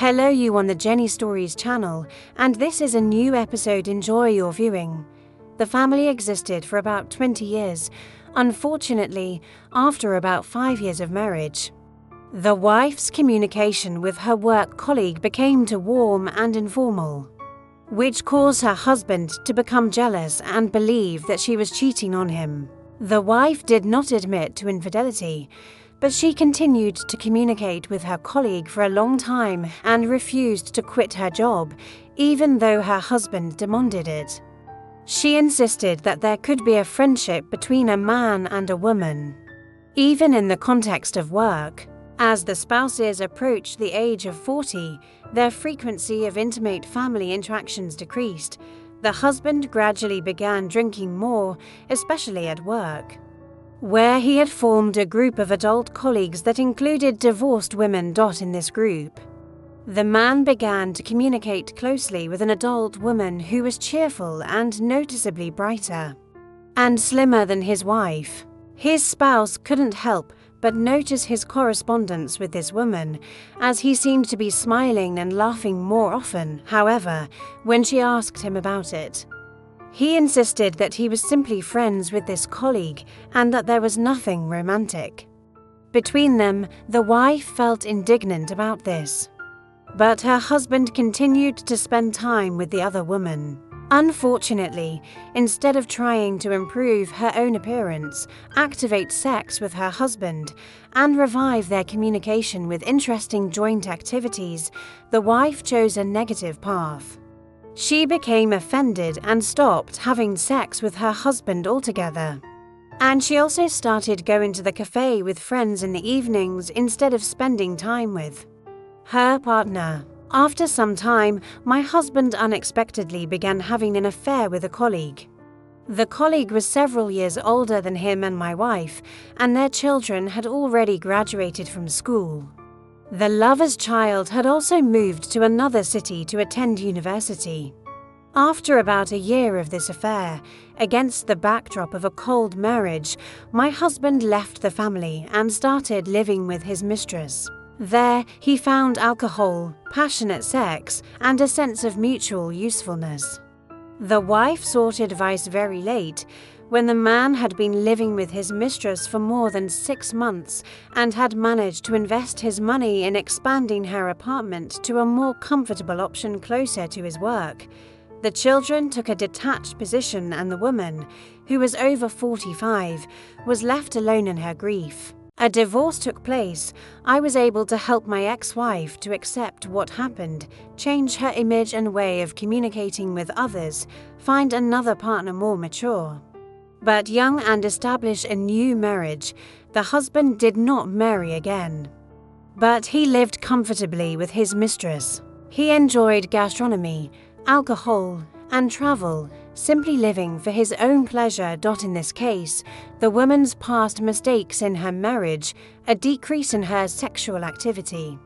Hello you on the Jenny Stories channel, and this is a new episode. Enjoy your viewing. The family existed for about 20 years, unfortunately, after about 5 years of marriage. The wife's communication with her work colleague became too warm and informal, which caused her husband to become jealous and believe that she was cheating on him. The wife did not admit to infidelity, but she continued to communicate with her colleague for a long time and refused to quit her job, even though her husband demanded it. She insisted that there could be a friendship between a man and a woman, even in the context of work. As the spouses approached the age of 40, their frequency of intimate family interactions decreased. The husband gradually began drinking more, especially at work, where he had formed a group of adult colleagues that included divorced women. In this group, the man began to communicate closely with an adult woman who was cheerful and noticeably brighter and slimmer than his wife. His spouse couldn't help but notice his correspondence with this woman, as he seemed to be smiling and laughing more often. However, when she asked him about it, he insisted that he was simply friends with this colleague and that there was nothing romantic between them. The wife felt indignant about this, but her husband continued to spend time with the other woman. Unfortunately, instead of trying to improve her own appearance, activate sex with her husband, and revive their communication with interesting joint activities, the wife chose a negative path. She became offended and stopped having sex with her husband altogether. And she also started going to the cafe with friends in the evenings instead of spending time with her partner. After some time, my husband unexpectedly began having an affair with a colleague. The colleague was several years older than him and my wife, and their children had already graduated from school. The lover's child had also moved to another city to attend university. After about a year of this affair, against the backdrop of a cold marriage, my husband left the family and started living with his mistress. There, he found alcohol, passionate sex, and a sense of mutual usefulness. The wife sought advice very late, when the man had been living with his mistress for more than 6 months and had managed to invest his money in expanding her apartment to a more comfortable option closer to his work. The children took a detached position, and the woman, who was over 45, was left alone in her grief. A divorce took place. I was able to help my ex-wife to accept what happened, change her image and way of communicating with others, find another partner more mature, but young, and establish a new marriage. The husband did not marry again, but he lived comfortably with his mistress. He enjoyed gastronomy, alcohol, and travel, simply living for his own pleasure. In this case, the woman's past mistakes in her marriage, a decrease in her sexual activity,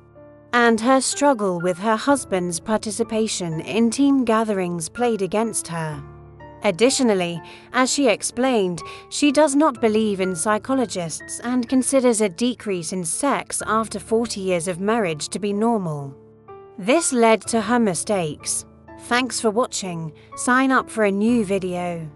and her struggle with her husband's participation in team gatherings played against her. Additionally, as she explained, she does not believe in psychologists and considers a decrease in sex after 40 years of marriage to be normal. This led to her mistakes. Thanks for watching. Sign up for a new video.